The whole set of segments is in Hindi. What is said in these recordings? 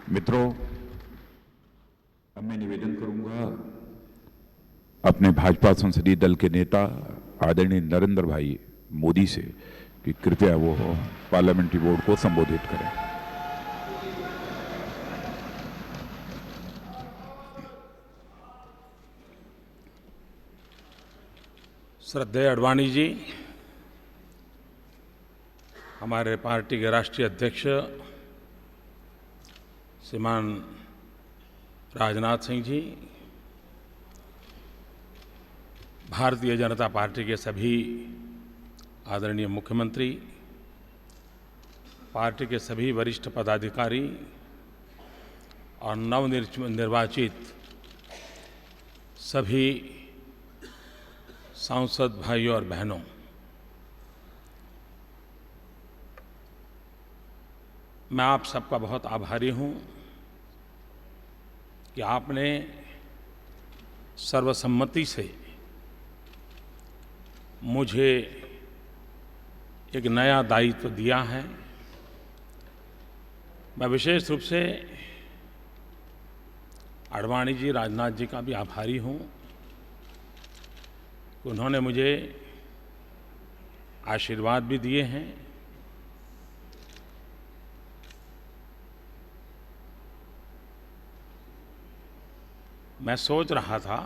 मित्रों, अब मैं निवेदन करूंगा अपने भाजपा संसदीय दल के नेता आदरणीय नरेंद्र भाई मोदी से कि कृपया वो पार्लियामेंट्री बोर्ड को संबोधित करें। श्रद्धेय आडवाणी जी, हमारे पार्टी के राष्ट्रीय अध्यक्ष श्रीमान राजनाथ सिंह जी, भारतीय जनता पार्टी के सभी आदरणीय मुख्यमंत्री, पार्टी के सभी वरिष्ठ पदाधिकारी और नवनिर्वाचित सभी सांसद भाइयों और बहनों, मैं आप सबका बहुत आभारी हूँ कि आपने सर्वसम्मति से मुझे एक नया दायित्व दिया है। मैं विशेष रूप से आडवाणी जी, राजनाथ जी का भी आभारी हूँ कि उन्होंने मुझे आशीर्वाद भी दिए हैं। मैं सोच रहा था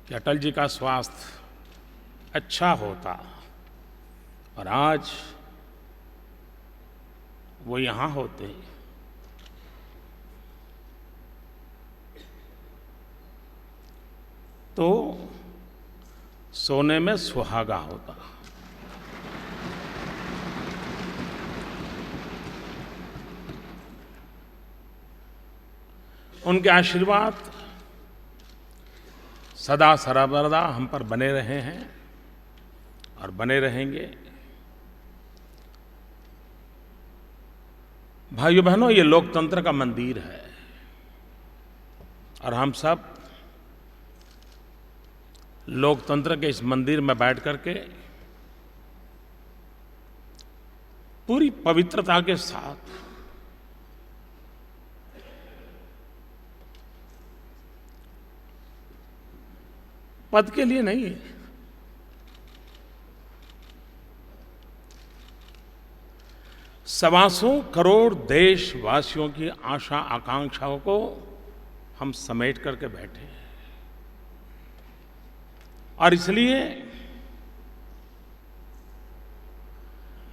कि अटल जी का स्वास्थ्य अच्छा होता और आज वो यहाँ होते, तो सोने में सुहागा होता। उनके आशीर्वाद सदा सर्वदा हम पर बने रहे हैं और बने रहेंगे। भाइयों बहनों, ये लोकतंत्र का मंदिर है और हम सब लोकतंत्र के इस मंदिर में बैठ करके पूरी पवित्रता के साथ पद के लिए नहीं है, सवा सौ करोड़ देशवासियों की आशा आकांक्षाओं को हम समेट करके बैठे हैं और इसलिए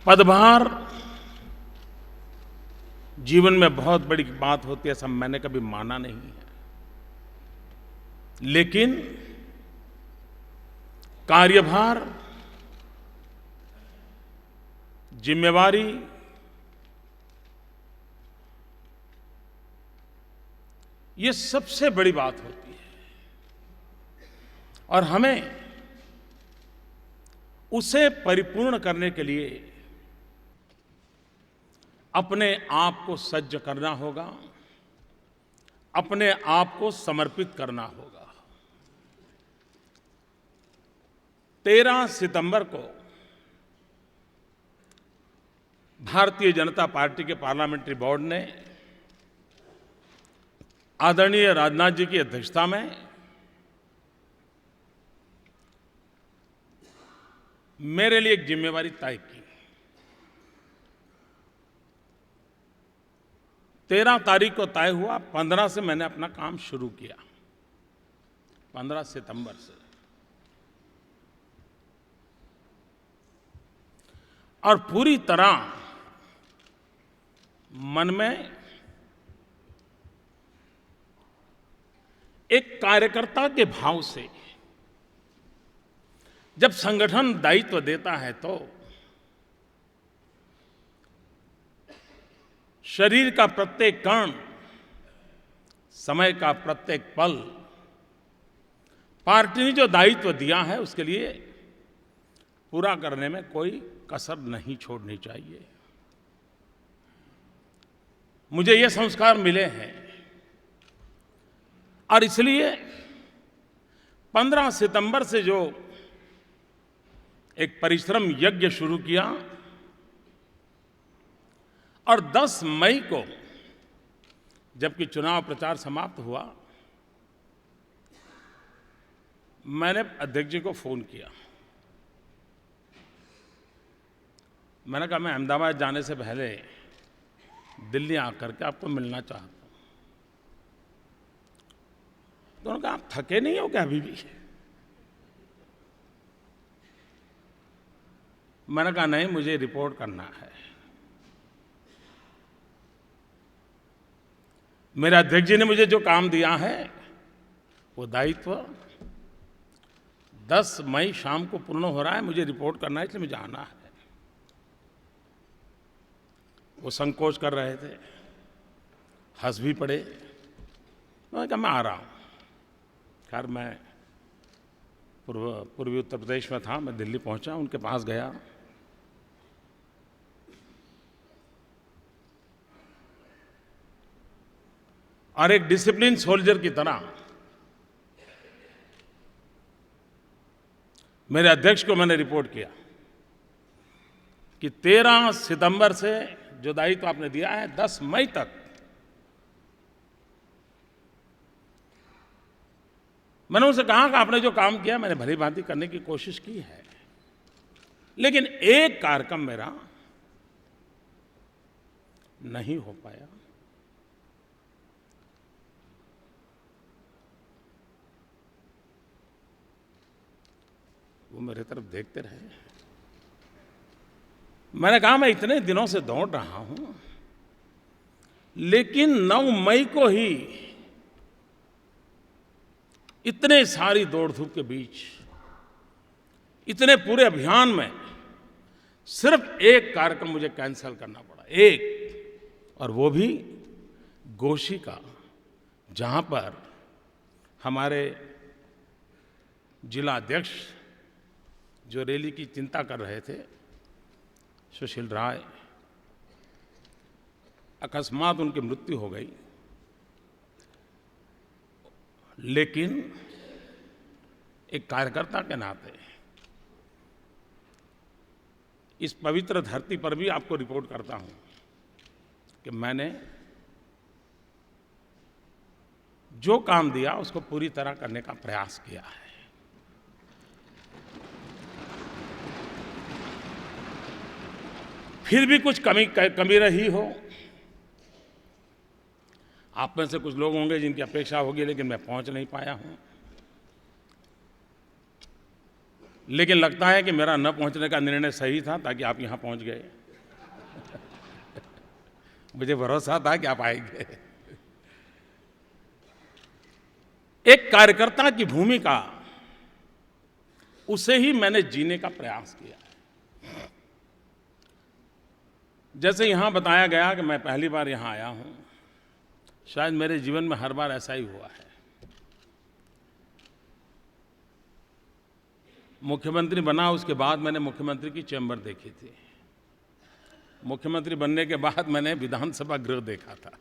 पदभार जीवन में बहुत बड़ी बात होती है, ऐसा मैंने कभी माना नहीं है। लेकिन कार्यभार, जिम्मेवारी, ये सबसे बड़ी बात होती है और हमें उसे परिपूर्ण करने के लिए अपने आप को सज्ज करना होगा, अपने आप को समर्पित करना होगा। 13 सितंबर को भारतीय जनता पार्टी के पार्लियामेंट्री बोर्ड ने आदरणीय राजनाथ जी की अध्यक्षता में मेरे लिए एक जिम्मेवारी तय की। 13 तारीख को तय हुआ, 15 से मैंने अपना काम शुरू किया, 15 सितंबर से। और पूरी तरह मन में एक कार्यकर्ता के भाव से जब संगठन दायित्व देता है तो शरीर का प्रत्येक कण, समय का प्रत्येक पल, पार्टी ने जो दायित्व दिया है उसके लिए पूरा करने में कोई कसर नहीं छोड़नी चाहिए। मुझे ये संस्कार मिले हैं और इसलिए 15 सितंबर से जो एक परिश्रम यज्ञ शुरू किया और 10 मई को जबकि चुनाव प्रचार समाप्त हुआ, मैंने अध्यक्ष जी को फ़ोन किया। मैंने कहा मैं अहमदाबाद जाने से पहले दिल्ली आकर के आपको मिलना चाहता हूँ। तो उन्होंने कहा आप थके नहीं हो क्या अभी भी? मैंने कहा नहीं, मुझे रिपोर्ट करना है। मेरे अध्यक्ष जी ने मुझे जो काम दिया है वो दायित्व 10 मई शाम को पूर्ण हो रहा है, मुझे रिपोर्ट करना है, इसलिए मुझे आना है। वो संकोच कर रहे थे, हंस भी पड़े। मैंने कहा मैं आ रहा हूँ। खैर मैं पूर्वी उत्तर प्रदेश में था, मैं दिल्ली पहुंचा, उनके पास गया। और एक डिसिप्लिन सोल्जर की तरह मेरे अध्यक्ष को मैंने रिपोर्ट किया कि 13 सितंबर से जो दायित्व आपने दिया है 10 मई तक मैंने उनसे कहा कि आपने जो काम किया मैंने भली भांति करने की कोशिश की है, लेकिन एक कार्यक्रम मेरा नहीं हो पाया। वो मेरे तरफ देखते रहे। मैंने कहा मैं इतने दिनों से दौड़ रहा हूं, लेकिन 9 मई को ही इतने सारी दौड़ धूप के बीच, इतने पूरे अभियान में सिर्फ एक कार्यक्रम मुझे कैंसिल करना पड़ा, एक, और वो भी गोशी का, जहां पर हमारे जिला अध्यक्ष जो रैली की चिंता कर रहे थे, सुशील राय, अकस्मात उनकी मृत्यु हो गई। लेकिन एक कार्यकर्ता के नाते इस पवित्र धरती पर भी आपको रिपोर्ट करता हूं कि मैंने जो काम दिया उसको पूरी तरह करने का प्रयास किया है। फिर भी कुछ कमी रही हो, आप में से कुछ लोग होंगे जिनकी अपेक्षा होगी, लेकिन मैं पहुंच नहीं पाया हूं। लेकिन लगता है कि मेरा न पहुंचने का निर्णय सही था, ताकि आप यहां पहुंच गए। मुझे भरोसा था कि आप आएंगे। एक कार्यकर्ता की भूमिका, उसे ही मैंने जीने का प्रयास किया है। जैसे यहां बताया गया कि मैं पहली बार यहां आया हूं, शायद मेरे जीवन में हर बार ऐसा ही हुआ है। मुख्यमंत्री बना, उसके बाद मैंने मुख्यमंत्री की चैम्बर देखी थी। मुख्यमंत्री बनने के बाद मैंने विधानसभा गृह देखा था।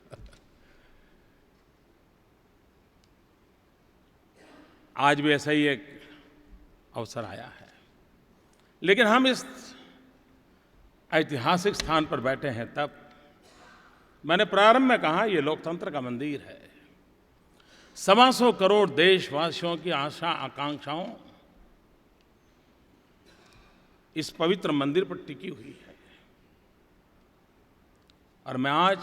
आज भी ऐसा ही एक अवसर आया है। लेकिन हम इस ऐतिहासिक स्थान पर बैठे हैं, तब मैंने प्रारंभ में कहा ये लोकतंत्र का मंदिर है। 125 करोड़ देशवासियों की आशा आकांक्षाओं इस पवित्र मंदिर पर टिकी हुई है। और मैं आज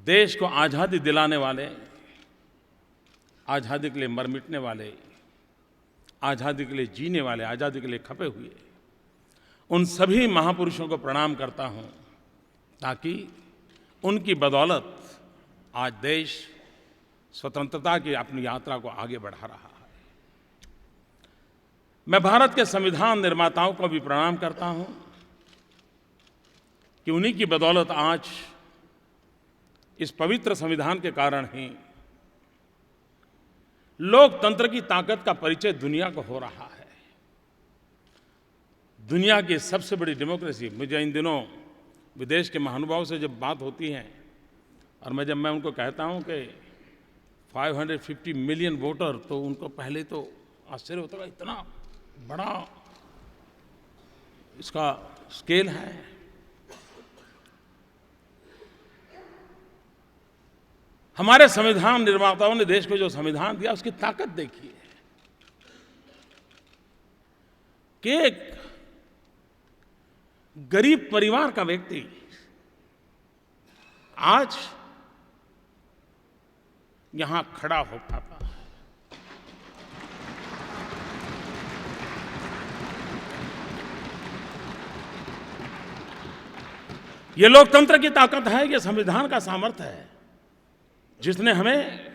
देश को आज़ादी दिलाने वाले, आज़ादी के लिए मर मिटने वाले, आज़ादी के लिए जीने वाले, आज़ादी के लिए खपे हुए उन सभी महापुरुषों को प्रणाम करता हूं, ताकि उनकी बदौलत आज देश स्वतंत्रता की अपनी यात्रा को आगे बढ़ा रहा है। मैं भारत के संविधान निर्माताओं को भी प्रणाम करता हूं कि उन्हीं की बदौलत आज इस पवित्र संविधान के कारण ही लोकतंत्र की ताकत का परिचय दुनिया को हो रहा है। दुनिया की सबसे बड़ी डेमोक्रेसी, मुझे इन दिनों विदेश के महानुभावों से जब बात होती है और जब मैं उनको कहता हूं कि 550 मिलियन वोटर, तो उनको पहले तो आश्चर्य होता है, इतना बड़ा इसका स्केल है। हमारे संविधान निर्माताओं ने देश को जो संविधान दिया उसकी ताकत देखिए कि एक गरीब परिवार का व्यक्ति आज यहां खड़ा हो पाता है। ये लोकतंत्र की ताकत है, ये संविधान का सामर्थ्य है जिसने हमें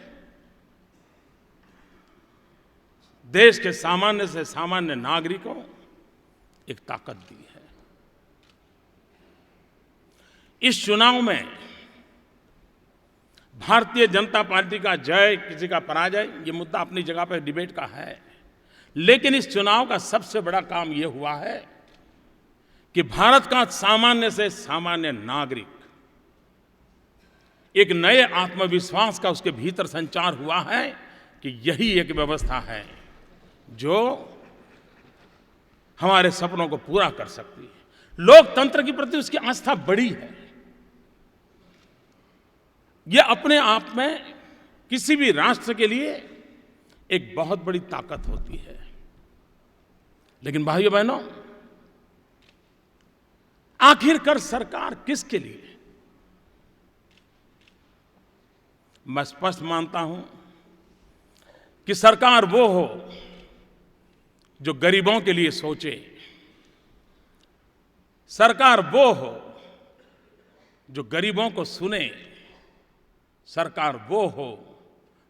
देश के सामान्य से सामान्य नागरिकों एक ताकत दी है। इस चुनाव में भारतीय जनता पार्टी का जय किसी का पराजय ये मुद्दा अपनी जगह पर डिबेट का है, लेकिन इस चुनाव का सबसे बड़ा काम ये हुआ है कि भारत का सामान्य से सामान्य नागरिक एक नए आत्मविश्वास का उसके भीतर संचार हुआ है कि यही एक व्यवस्था है जो हमारे सपनों को पूरा कर सकती है। लोकतंत्र के प्रति उसकी आस्था बड़ी है। यह अपने आप में किसी भी राष्ट्र के लिए एक बहुत बड़ी ताकत होती है। लेकिन भाइयों बहनों, आखिरकार सरकार किसके लिए? मैं स्पष्ट मानता हूं कि सरकार वो हो जो गरीबों के लिए सोचे, सरकार वो हो जो गरीबों को सुने, सरकार वो हो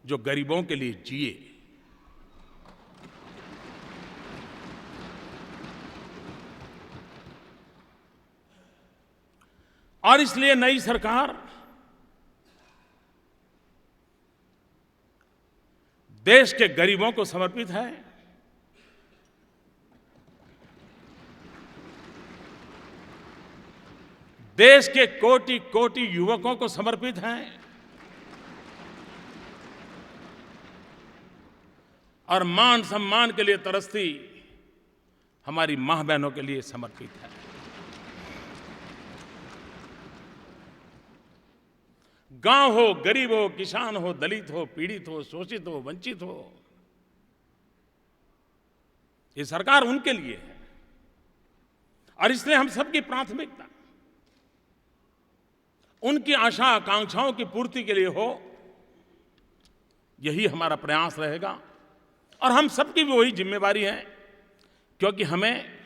जो गरीबों के लिए जिए। और इसलिए नई सरकार देश के गरीबों को समर्पित है, देश के कोटि-कोटि युवकों को समर्पित है और मान सम्मान के लिए तरसती हमारी मां बहनों के लिए समर्पित है। गांव हो, गरीब हो, किसान हो, दलित हो, पीड़ित हो, शोषित हो, वंचित हो, ये सरकार उनके लिए है। और इसलिए हम सबकी प्राथमिकता उनकी आशा आकांक्षाओं की पूर्ति के लिए हो, यही हमारा प्रयास रहेगा। और हम सबकी भी वही जिम्मेवारी है, क्योंकि हमें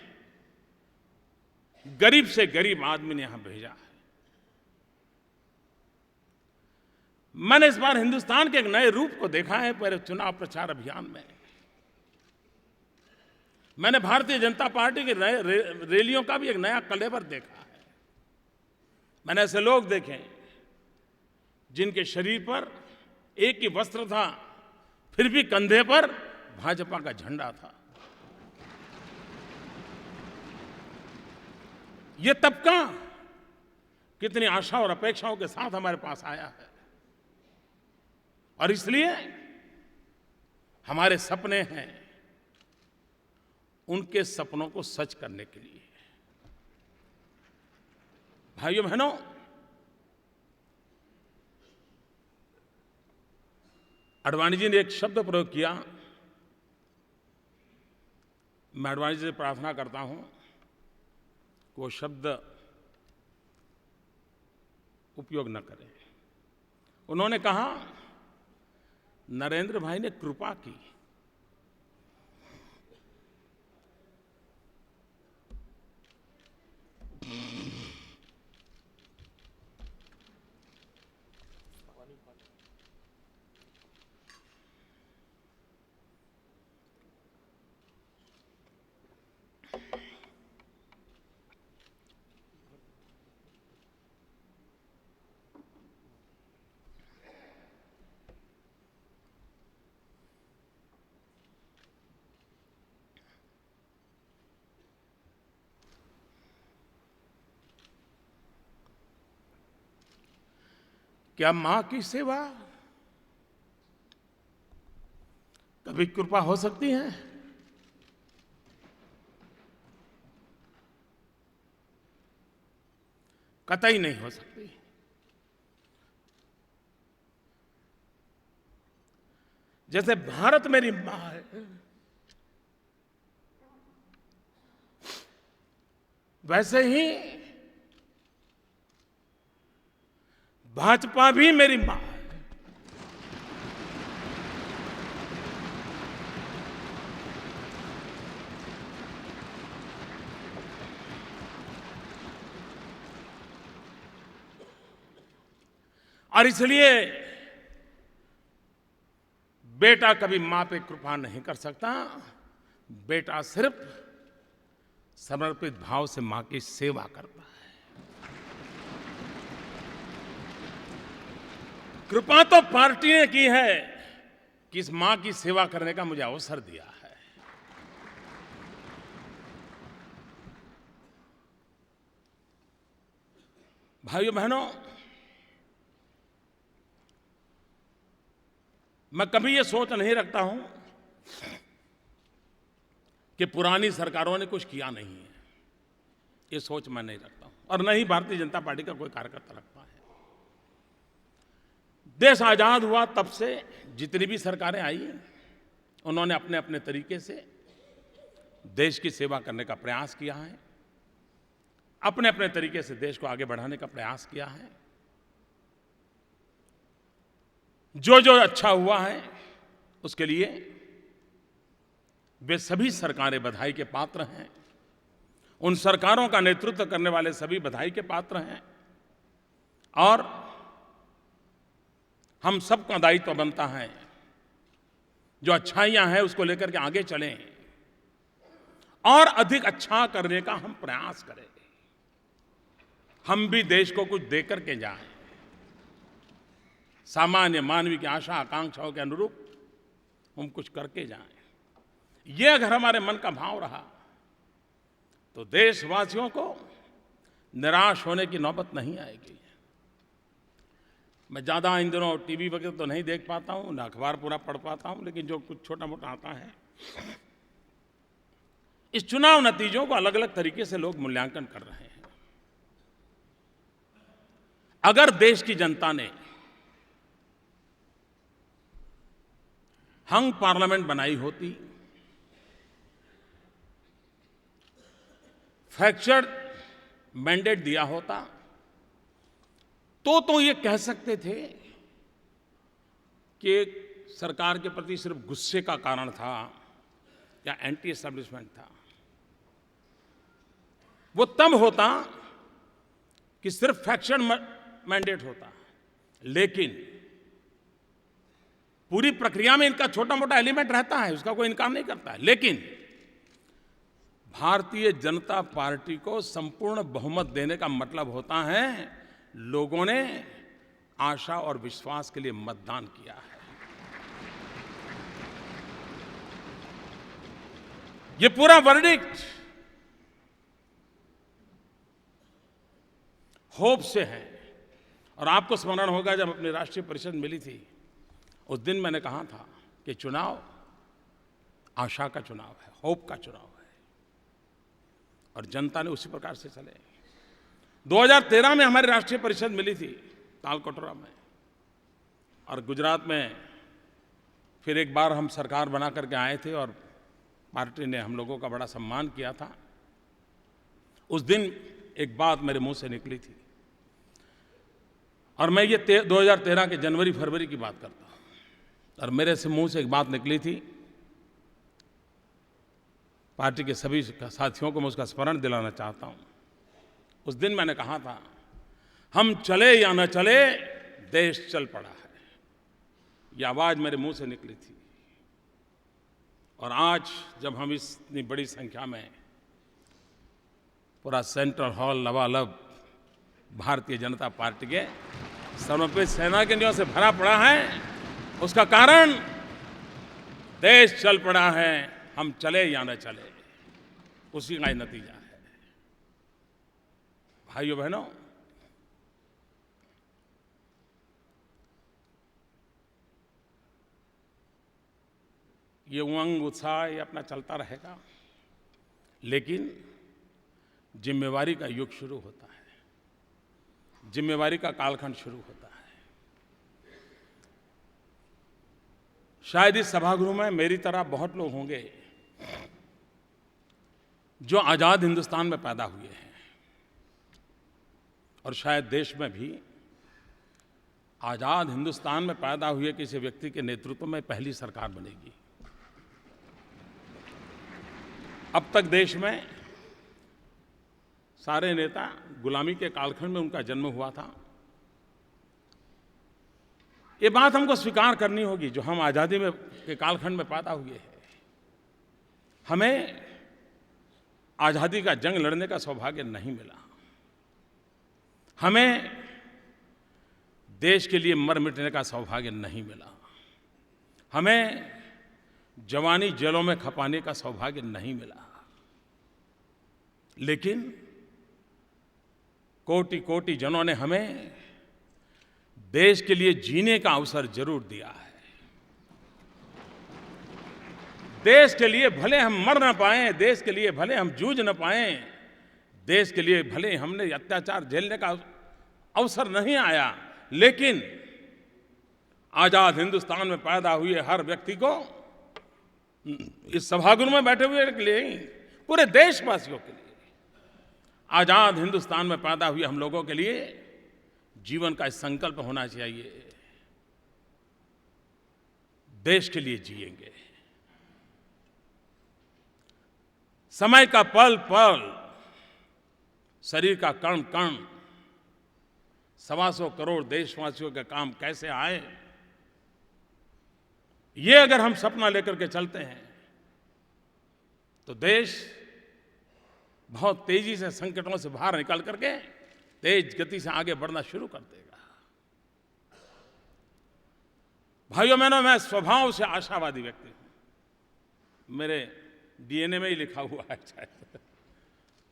गरीब से गरीब आदमी ने यहां भेजा है। मैंने इस बार हिंदुस्तान के एक नए रूप को देखा है। पहले चुनाव प्रचार अभियान में मैंने भारतीय जनता पार्टी की रैलियों का भी एक नया कलेवर देखा है। मैंने ऐसे लोग देखे जिनके शरीर पर एक ही वस्त्र था, फिर भी कंधे पर भाजपा का झंडा था। ये तबका कितनी आशा और अपेक्षाओं के साथ हमारे पास आया है, और इसलिए हमारे सपने हैं उनके सपनों को सच करने के लिए। भाइयों बहनों, आडवाणी जी ने एक शब्द प्रयोग किया। मैं आडवाणी जी से प्रार्थना करता हूं कि वो शब्द उपयोग न करें। उन्होंने कहा, नरेंद्र भाई ने कृपा की। क्या मां की सेवा कभी कृपा हो सकती है? कतई नहीं हो सकती। जैसे भारत मेरी मां है, वैसे ही भाजपा भी मेरी मां है। और इसलिए बेटा कभी मां पे कृपा नहीं कर सकता। बेटा सिर्फ समर्पित भाव से मां की सेवा करता है। कृपा तो पार्टी ने की है कि इस मां की सेवा करने का मुझे अवसर दिया है। भाइयों बहनों, मैं कभी ये सोच नहीं रखता हूं कि पुरानी सरकारों ने कुछ किया नहीं है। ये सोच मैं नहीं रखता हूं, और न ही भारतीय जनता पार्टी का कोई कार्यकर्ता रखता है। देश आजाद हुआ तब से जितनी भी सरकारें आई, उन्होंने अपने अपने तरीके से देश की सेवा करने का प्रयास किया है, अपने अपने तरीके से देश को आगे बढ़ाने का प्रयास किया है। जो जो अच्छा हुआ है उसके लिए वे सभी सरकारें बधाई के पात्र हैं। उन सरकारों का नेतृत्व करने वाले सभी बधाई के पात्र हैं। और हम सबका दायित्व बनता है जो अच्छाइयां हैं उसको लेकर के आगे चलें और अधिक अच्छा करने का हम प्रयास करें। हम भी देश को कुछ देकर के जाएं, सामान्य मानवीय की आशा आकांक्षाओं के अनुरूप हम कुछ करके जाएं। ये अगर हमारे मन का भाव रहा तो देशवासियों को निराश होने की नौबत नहीं आएगी। मैं ज़्यादा इन दिनों टीवी वगैरह तो नहीं देख पाता हूँ, ना अखबार पूरा पढ़ पाता हूँ, लेकिन जो कुछ छोटा मोटा आता है, इस चुनाव नतीजों को अलग अलग तरीके से लोग मूल्यांकन कर रहे हैं। अगर देश की जनता ने हंग पार्लियामेंट बनाई होती, फ्रैक्चर्ड मैंडेट दिया होता, तो ये कह सकते थे कि सरकार के प्रति सिर्फ गुस्से का कारण था या एंटी एस्टैब्लिशमेंट था। वो तब होता कि सिर्फ फ्रैक्चर्ड मैंडेट होता, लेकिन पूरी प्रक्रिया में इनका छोटा मोटा एलिमेंट रहता है, उसका कोई इनकार नहीं करता है। लेकिन भारतीय जनता पार्टी को संपूर्ण बहुमत देने का मतलब होता है लोगों ने आशा और विश्वास के लिए मतदान किया है। ये पूरा वर्डिक्ट होप से है। और आपको स्मरण होगा जब अपनी राष्ट्रीय परिषद मिली थी, उस दिन मैंने कहा था कि चुनाव आशा का चुनाव है, होप का चुनाव है, और जनता ने उसी प्रकार से चले। 2013 में हमारी राष्ट्रीय परिषद मिली थी तालकटोरा में, और गुजरात में फिर एक बार हम सरकार बना करके आए थे और पार्टी ने हम लोगों का बड़ा सम्मान किया था। उस दिन एक बात मेरे मुंह से निकली थी, और मैं ये 2013 के जनवरी फरवरी की बात करता हूँ, और मेरे से मुंह से एक बात निकली थी। पार्टी के सभी साथियों को मैं उसका स्मरण दिलाना चाहता हूँ। उस दिन मैंने कहा था, हम चले या न चले देश चल पड़ा है। ये आवाज़ मेरे मुंह से निकली थी। और आज जब हम इतनी बड़ी संख्या में पूरा सेंट्रल हॉल लबालब भारतीय जनता पार्टी के समर्पित सेनानियों से भरा पड़ा है, उसका कारण देश चल पड़ा है। हम चले या न चले, उसी का नतीजा है। भाइयों बहनों, ये उमंग उत्साह ये अपना चलता रहेगा, लेकिन जिम्मेवारी का युग शुरू होता है, जिम्मेवारी का कालखंड शुरू होता है। शायद इस सभागृह में मेरी तरह बहुत लोग होंगे जो आज़ाद हिंदुस्तान में पैदा हुए हैं, और शायद देश में भी आज़ाद हिंदुस्तान में पैदा हुए किसी व्यक्ति के नेतृत्व में पहली सरकार बनेगी। अब तक देश में सारे नेता गुलामी के कालखंड में उनका जन्म हुआ था। ये बात हमको स्वीकार करनी होगी, जो हम आज़ादी में के कालखंड में पैदा हुए हैं। हमें आज़ादी का जंग लड़ने का सौभाग्य नहीं मिला। हमें देश के लिए मर मिटने का सौभाग्य नहीं मिला। हमें जवानी जेलों में खपाने का सौभाग्य नहीं मिला। लेकिन कोटि-कोटि जनों ने हमें देश के लिए जीने का अवसर जरूर दिया है। देश के लिए भले हम मर न पाएं, देश के लिए भले हम जूझ न पाएं, देश के लिए भले हमने अत्याचार झेलने का अवसर नहीं आया, लेकिन आज़ाद हिंदुस्तान में पैदा हुए हर व्यक्ति को, इस सभागृह में बैठे हुए के लिए, पूरे देशवासियों के लिए, आज़ाद हिंदुस्तान में पैदा हुए हम लोगों के लिए जीवन का संकल्प होना चाहिए, देश के लिए जिएंगे। समय का पल पल, शरीर का कण कण, 125 करोड़ देशवासियों के काम कैसे आए, ये अगर हम सपना लेकर के चलते हैं तो देश बहुत तेजी से संकटों से बाहर निकल करके तेज गति से आगे बढ़ना शुरू कर देगा। भाइयों बहनों, मैं स्वभाव से आशावादी व्यक्ति हूं। मेरे डीएनए में ही लिखा हुआ है शायद।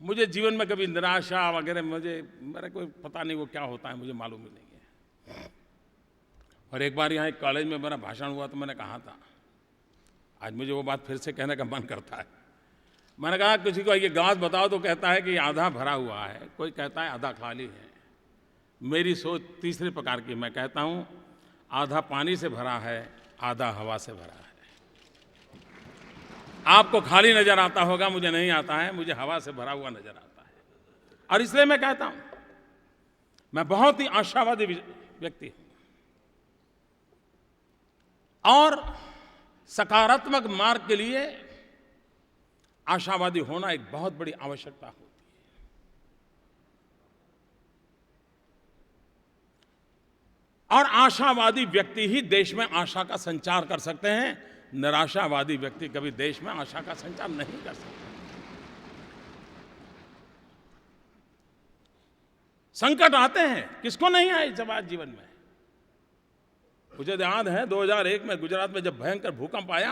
मुझे जीवन में कभी निराशा वगैरह मेरा कोई पता नहीं वो क्या होता है, मुझे मालूम ही नहीं है। और एक बार यहाँ एक कॉलेज में मेरा भाषण हुआ तो मैंने कहा था, आज मुझे वो बात फिर से कहने का मन करता है। मैंने कहा किसी को ये गिलास बताओ तो कहता है कि आधा भरा हुआ है, कोई कहता है आधा खाली है। मेरी सोच तीसरे प्रकार की, मैं कहता हूँ आधा पानी से भरा है, आधा हवा से भरा है। आपको खाली नजर आता होगा, मुझे नहीं आता है, मुझे हवा से भरा हुआ नजर आता है। और इसलिए मैं कहता हूं, मैं बहुत ही आशावादी व्यक्ति हूं, और सकारात्मक मार्ग के लिए आशावादी होना एक बहुत बड़ी आवश्यकता होती है। और आशावादी व्यक्ति ही देश में आशा का संचार कर सकते हैं। निराशावादी व्यक्ति कभी देश में आशा का संचार नहीं कर सकता। संकट आते हैं, किसको नहीं आए समाज जीवन में। मुझे याद है 2001 में गुजरात में जब भयंकर भूकंप आया,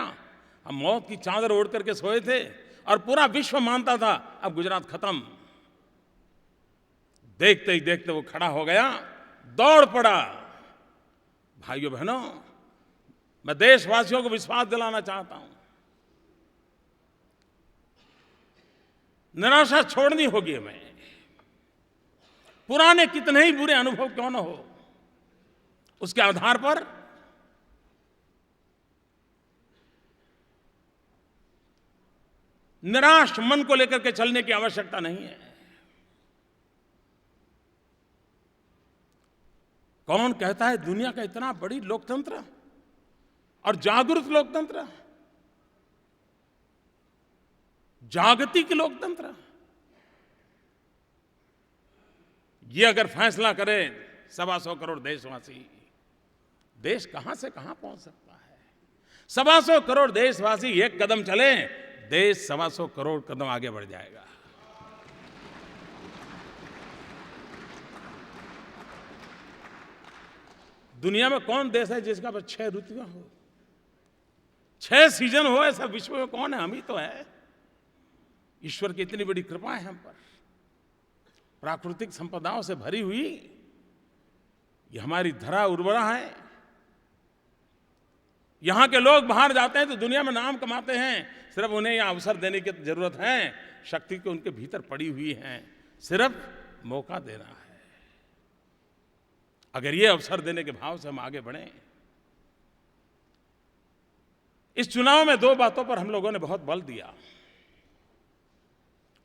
हम मौत की चादर ओढ़ करके सोए थे और पूरा विश्व मानता था अब गुजरात खत्म। देखते ही देखते वो खड़ा हो गया, दौड़ पड़ा। भाइयों बहनों, मैं देशवासियों को विश्वास दिलाना चाहता हूं, निराशा छोड़नी होगी हमें। पुराने कितने ही बुरे अनुभव क्यों न हो, उसके आधार पर निराश मन को लेकर के चलने की आवश्यकता नहीं है। कौन कहता है दुनिया का इतना बड़ी लोकतंत्र और जागरूक लोकतंत्र, जागतिक लोकतंत्र, ये अगर फैसला करें 125 करोड़ देशवासी, देश कहां से कहां पहुंच सकता है। 125 करोड़ देशवासी एक कदम चले, देश 125 करोड़ कदम आगे बढ़ जाएगा। दुनिया में कौन देश है जिसका बस 6 ऋतुएं हो, 6 सीजन हो? ऐसा विश्व में कौन है? हम ही तो है। ईश्वर की इतनी बड़ी कृपा है हम पर, प्राकृतिक संपदाओं से भरी हुई ये हमारी धरा उर्वरा है। यहां के लोग बाहर जाते हैं तो दुनिया में नाम कमाते हैं, सिर्फ उन्हें यह अवसर देने की जरूरत है। शक्ति तो उनके भीतर पड़ी हुई है, सिर्फ मौका देना है। अगर ये अवसर देने के भाव से हम आगे बढ़ें इस चुनाव में दो बातों पर हम लोगों ने बहुत बल दिया।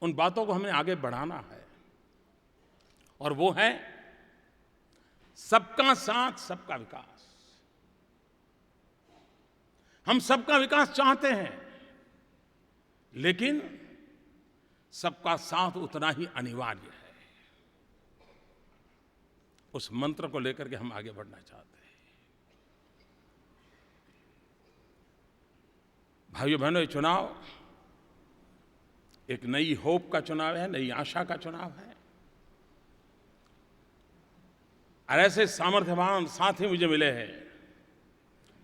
उन बातों को हमें आगे बढ़ाना है और वो है सबका साथ, सबका विकास। हम सबका विकास चाहते हैं, लेकिन सबका साथ उतना ही अनिवार्य है। उस मंत्र को लेकर के हम आगे बढ़ना चाहते हैं। भाइयों बहनों, ये चुनाव एक नई होप का चुनाव है, नई आशा का चुनाव है। और ऐसे सामर्थ्यवान साथी मुझे मिले हैं।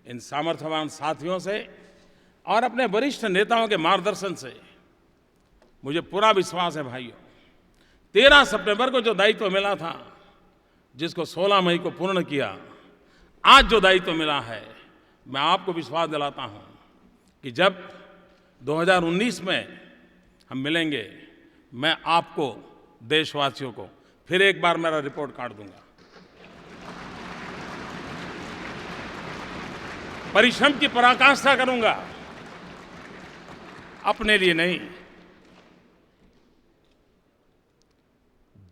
इन सामर्थ्यवान साथियों से और अपने वरिष्ठ नेताओं के मार्गदर्शन से मुझे पूरा विश्वास है भाइयों, 13 सितंबर को जो दायित्व मिला था, जिसको 16 मई को पूर्ण किया, आज जो दायित्व मिला है, मैं आपको विश्वास दिलाता हूं कि जब 2019 में हम मिलेंगे, मैं आपको, देशवासियों को फिर एक बार मेरा रिपोर्ट कार्ड दूंगा। परिश्रम की पराकाष्ठा करूंगा, अपने लिए नहीं,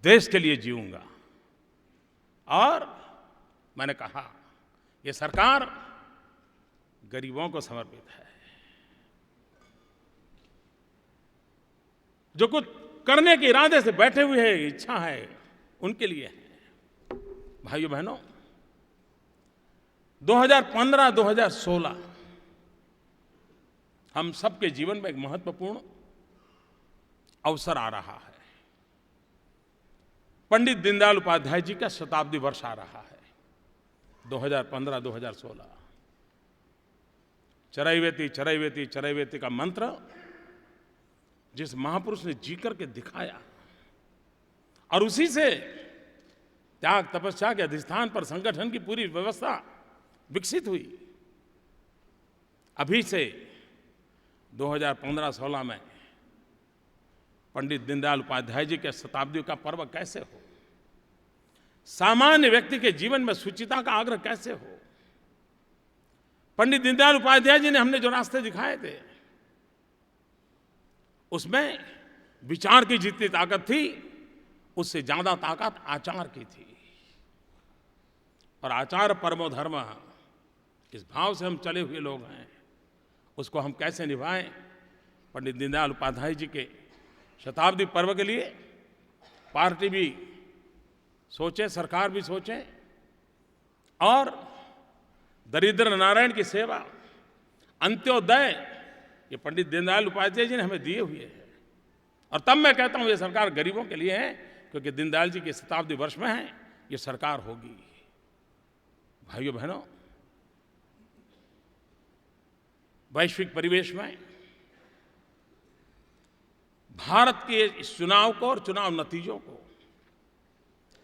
देश के लिए जीऊंगा। और मैंने कहा, ये सरकार गरीबों को समर्पित है। जो कुछ करने के इरादे से बैठे हुए हैं, इच्छा है, उनके लिए है। भाइयों बहनों, 2015-2016 हम सबके जीवन में एक महत्वपूर्ण अवसर आ रहा है। पंडित दीनदयाल उपाध्याय जी का शताब्दी वर्ष आ रहा है। 2015-2016 चरैवेति चरैवेति चरैवेति का मंत्र जिस महापुरुष ने जी करके दिखाया, और उसी से त्याग तपस्या के अधिष्ठान पर संगठन की पूरी व्यवस्था विकसित हुई। अभी से 2015-16 में पंडित दीनदयाल उपाध्याय जी के शताब्दी का पर्व कैसे हो, सामान्य व्यक्ति के जीवन में शुचिता का आग्रह कैसे हो। पंडित दीनदयाल उपाध्याय जी ने हमने जो रास्ते दिखाए थे, उसमें विचार की जितनी ताकत थी, उससे ज्यादा ताकत आचार की थी। और आचार परमो धर्म, इस भाव से हम चले हुए लोग हैं, उसको हम कैसे निभाएं। पंडित दीनदयाल उपाध्याय जी के शताब्दी पर्व के लिए पार्टी भी सोचे, सरकार भी सोचे, और दरिद्र नारायण की सेवा, अंत्योदय, ये पंडित दीनदयाल उपाध्याय जी ने हमें दिए हुए हैं। और तब मैं कहता हूं ये सरकार गरीबों के लिए है, क्योंकि दीनदयाल जी के शताब्दी वर्ष में है ये सरकार होगी। भाइयों बहनों, वैश्विक परिवेश में भारत के इस चुनाव को और चुनाव नतीजों को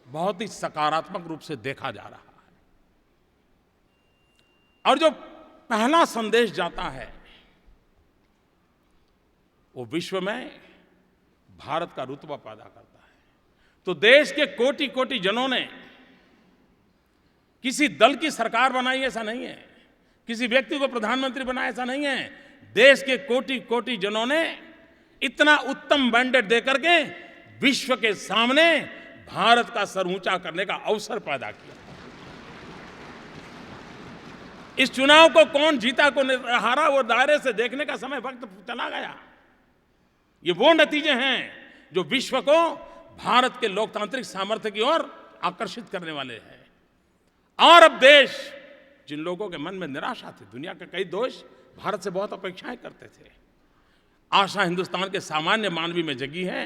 बहुत ही सकारात्मक रूप से देखा जा रहा है। और जो पहला संदेश जाता है, वो विश्व में भारत का रुतबा पैदा करता है। तो देश के कोटि कोटि जनों ने किसी दल की सरकार बनाई, ऐसा नहीं है, किसी व्यक्ति को प्रधानमंत्री बनाया, ऐसा नहीं है। देश के कोटि कोटि जनों ने इतना उत्तम मैंडेट देकर के विश्व के सामने भारत का सर ऊंचा करने का अवसर पैदा किया। इस चुनाव को कौन जीता कौन हारा, वो दायरे से देखने का समय वक्त चला गया। ये वो नतीजे हैं जो विश्व को भारत के लोकतांत्रिक सामर्थ्य की ओर आकर्षित करने वाले हैं। और अब देश, जिन लोगों के मन में निराशा थी, दुनिया के कई देश भारत से बहुत अपेक्षाएं करते थे, आशा हिंदुस्तान के सामान्य मानवी में जगी है।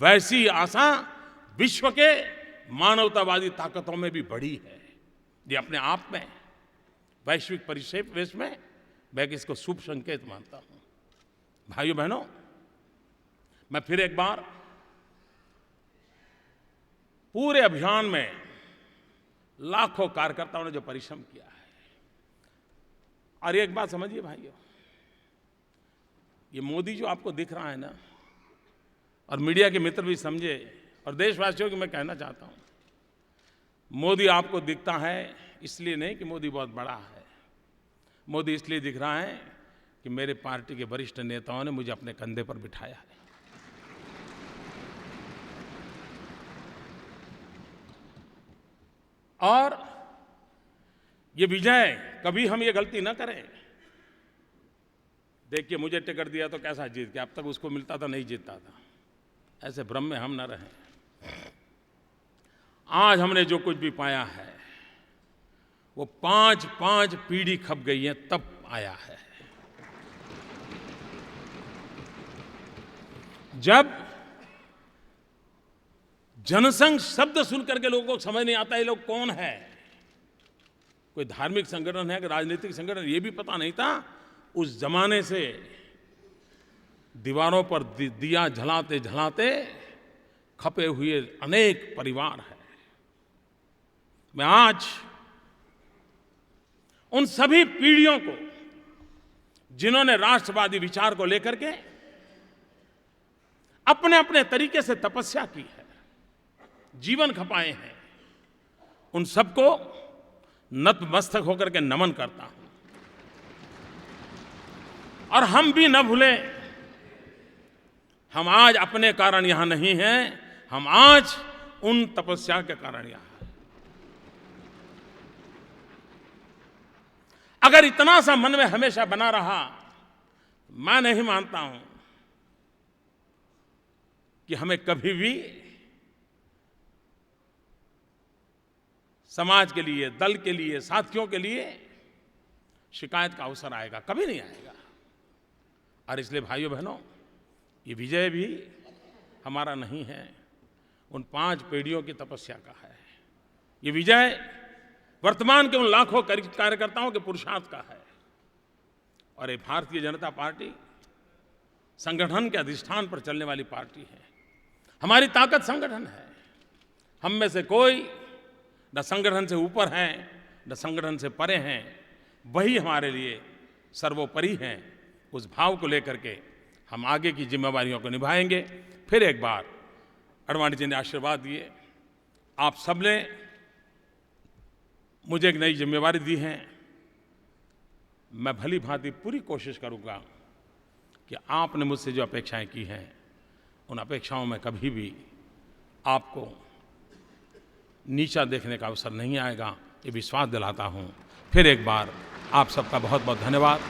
वैसी आशा विश्व के मानवतावादी ताकतों में भी बढ़ी है। ये अपने आप में वैश्विक परिवेश में मैं इसको शुभ संकेत मानता हूं। भाइयों बहनों, मैं फिर एक बार पूरे अभियान में लाखों कार्यकर्ताओं ने जो परिश्रम किया है, और एक बात समझिए भाइयों, ये मोदी जो आपको दिख रहा है ना, और मीडिया के मित्र भी समझे, और देशवासियों को मैं कहना चाहता हूं, मोदी आपको दिखता है इसलिए नहीं कि मोदी बहुत बड़ा है। मोदी इसलिए दिख रहा है कि मेरे पार्टी के वरिष्ठ नेताओं ने मुझे अपने कंधे पर बिठाया है। और ये विजय, कभी हम ये गलती न करें। देखिए, मुझे टिकट दिया तो कैसा जीत गया, अब तक उसको मिलता था नहीं जीतता था, ऐसे भ्रम में हम न रहें। आज हमने जो कुछ भी पाया है वो 5-5 पीढ़ी खप गई है तब आया है। जब जनसंघ शब्द सुनकर के लोगों को समझ नहीं आता ये लोग कौन है, कोई धार्मिक संगठन है कि राजनीतिक संगठन, ये भी पता नहीं था। उस जमाने से दीवारों पर दिया जलाते जलाते खपे हुए अनेक परिवार हैं। मैं आज उन सभी पीढ़ियों को, जिन्होंने राष्ट्रवादी विचार को लेकर के अपने अपने तरीके से तपस्या की है, जीवन खपाए हैं, उन सबको नतमस्तक होकर के नमन करता हूं। और हम भी न भूलें, हम आज अपने कारण यहां नहीं हैं, हम आज उन तपस्या के कारण यहां हैं। अगर इतना सा मन में हमेशा बना रहा, मैं नहीं मानता हूं कि हमें कभी भी समाज के लिए, दल के लिए, साथियों के लिए शिकायत का अवसर आएगा, कभी नहीं आएगा। और इसलिए भाइयों बहनों, ये विजय भी हमारा नहीं है, उन 5 पीढ़ियों की तपस्या का है। ये विजय वर्तमान के उन लाखों कार्यकर्ताओं के पुरुषार्थ का है। और ये भारतीय जनता पार्टी संगठन के अधिष्ठान पर चलने वाली पार्टी है। हमारी ताकत संगठन है। हम में से कोई न संगठन से ऊपर हैं, न संगठन से परे हैं। वही हमारे लिए सर्वोपरि हैं। उस भाव को लेकर के हम आगे की जिम्मेवारियों को निभाएंगे। फिर एक बार आडवाणी जी ने आशीर्वाद दिए, आप सबने मुझे एक नई जिम्मेवारी दी है। मैं भली भांति पूरी कोशिश करूंगा कि आपने मुझसे जो अपेक्षाएं की हैं, उन अपेक्षाओं में कभी भी आपको नीचा देखने का अवसर नहीं आएगा, ये विश्वास दिलाता हूं। फिर एक बार आप सबका बहुत बहुत धन्यवाद।